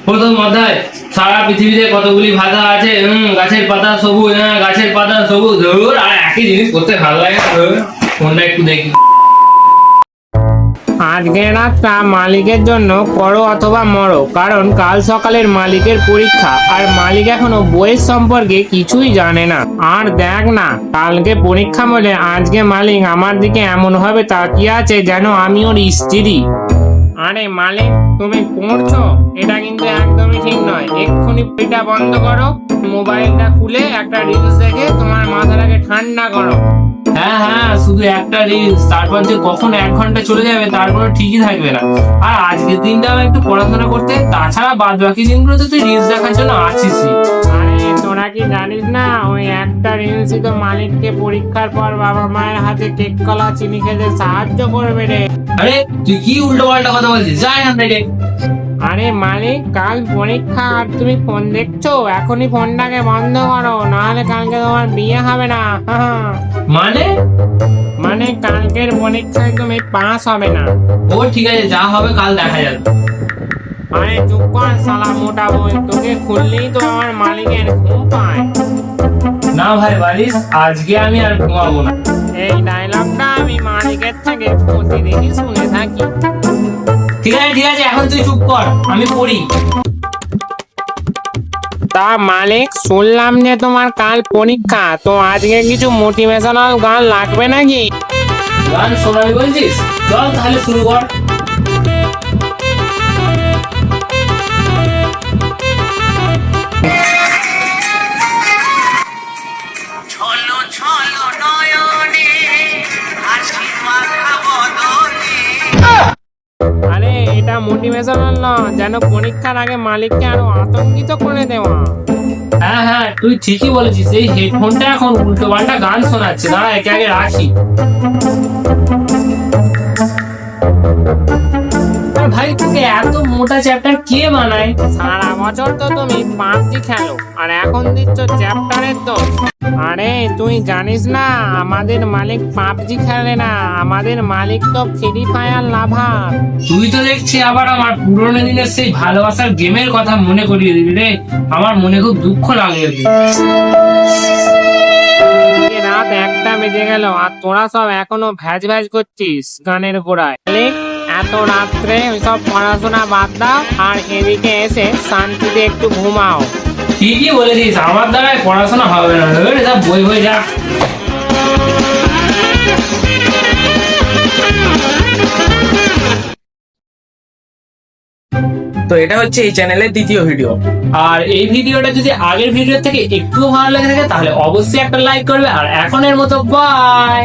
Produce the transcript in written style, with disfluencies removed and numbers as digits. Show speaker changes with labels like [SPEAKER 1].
[SPEAKER 1] প্রথম অধ্যায়। সারা পৃথিবীতে কতগুলি ভাষা আছে। গাছের পাতা সবুজ, গাছের পাতা সবুজ। ধুর, আর একই জিনিস করতে ভালো লাগে না। ফোনটা একটু দেখি।
[SPEAKER 2] আজকের রাতটা মালিকের জন্য করো অথবা মরো, কারণ কাল সকালের মালিকের পরীক্ষা, আর মালিক এখনো বইয়ের সম্পর্কে কিছুই জানে না। আর দেখ না, কালকে পরীক্ষা বলে আজকে মালিক আমার দিকে এমন ভাবে তাকিয়ে আছে যেন আমি ওর স্ত্রী। আরে মালিক, তুমি পড়ছো? এটা কিন্তু একদমই ঠিক নয়। এক্ষুনি বইটা বন্ধ করো, মোবাইলটা খুলে একটা রিলস দেখে তোমার মাথাটাকে ঠান্ডা করো।
[SPEAKER 1] হ্যাঁ হ্যাঁ, শুধু একটা রিলস, তারপর যে কখন 1 ঘন্টা চলে যাবে তার কোনো ঠিকই থাকবে না। আর আজকের দিনটা আমি একটু পড়াশোনা করতে, তাছাড়া বাদ বাকি দিনগুলোতে তুই রিলস দেখার জন্য আছিসই।
[SPEAKER 2] আরে তোরা কি জানিস না, ওই একটা রিলসই তো মালিককে পরীক্ষার পর বাবা মায়ের হাতে কেক কলা চিনি খেতে সাহায্য করবে রে।
[SPEAKER 1] আরে তুই কি উল্টো পাল্টা কথা বলছিস? যা এখান থেকে।
[SPEAKER 2] আরে মালিক, কাল পরীক্ষা আর তুমি ফোন দেখছো? এখনই ফোনটাকে বন্ধ করো, নাহলে কালকে তোমার বিয়ে হবে না।
[SPEAKER 1] মানে?
[SPEAKER 2] মানে কালকের পরীক্ষায় তুমি পাস হবে না।
[SPEAKER 1] ও ঠিক আছে, যা হবে কাল দেখা যাবে।
[SPEAKER 2] আরে চুপ কর শালা মোটা বই, তোকে খুললেই তো আমার মালিকের ঘুম পায়।
[SPEAKER 1] না ভাই বালিশ, আজকে আমি আর ঘুমাবো না।
[SPEAKER 2] এই ডায়লগটা আমি মালিকের থেকে প্রতিদিনই শুনে থাকি।
[SPEAKER 1] ঠিক আছে ঠিক আছে, এখন তুই চুপ কর, আমি পড়ি।
[SPEAKER 2] তা মালিক, শুনলাম যে তোমার কাল পরীক্ষা, তো আজকে কিছু মোটিভেশনাল গান লাগবে নাকি?
[SPEAKER 1] গান শোনাবি বলছিস? চল তাহলে শুরু কর।
[SPEAKER 3] ছলো ছলো নয়নে হাসি মাখা বদনে।
[SPEAKER 2] আরে এটা মোটিভেশনাল না, যেন পরীক্ষার আগে মালিককে আরো আতঙ্কিত করে দেওয়া।
[SPEAKER 1] হ্যাঁ হ্যাঁ, তুই ঠিকই বলেছিস। এই হেডফোনটা এখন উল্টো পাল্টা গান শোনাচ্ছে। না, একে আগে রাখি। আর ভাই, তোকে এত মোটা চ্যাপ্টার কে বানায়?
[SPEAKER 2] সারা বছর তো তুমি পাবজি খেলো, আর এখন দিচ্ছ চ্যাপ্টারের দোষ। আরে তুই জানিস না, আমাদের মালিক পাবজি খেলে না, আমাদের মালিক তো ফ্রি ফায়ার লাভার।
[SPEAKER 1] তুই তো দেখছি আবার আমার পুরোনো দিনের সেই ভালোবাসার গেমের কথা মনে করিয়ে দিবি রে। আমার মনে খুব দুঃখ লাগে।
[SPEAKER 2] রাত 1টা বেজে গেল আর তোরা সব এখনো ভ্যাজ ভ্যাজ করছিস গানের গোড়ায়। মালিক, এত রাত্রে ওইসব পড়াশোনা বাদ দাও, আর এদিকে এসে শান্তিতে একটু ঘুমাও।
[SPEAKER 1] ঠিকই বলেছিস, আমার দ্বারাই পড়াশোনা হবে না। সব বই বই যা।
[SPEAKER 4] তো এটা হচ্ছে এই চ্যানেলের দ্বিতীয় ভিডিও।
[SPEAKER 1] আর এই ভিডিওটা যদি আগের ভিডিও থেকে একটু ভালো লেগে থাকে তাহলে অবশ্যই একটা লাইক করবে। আর এখনের মতো বাই।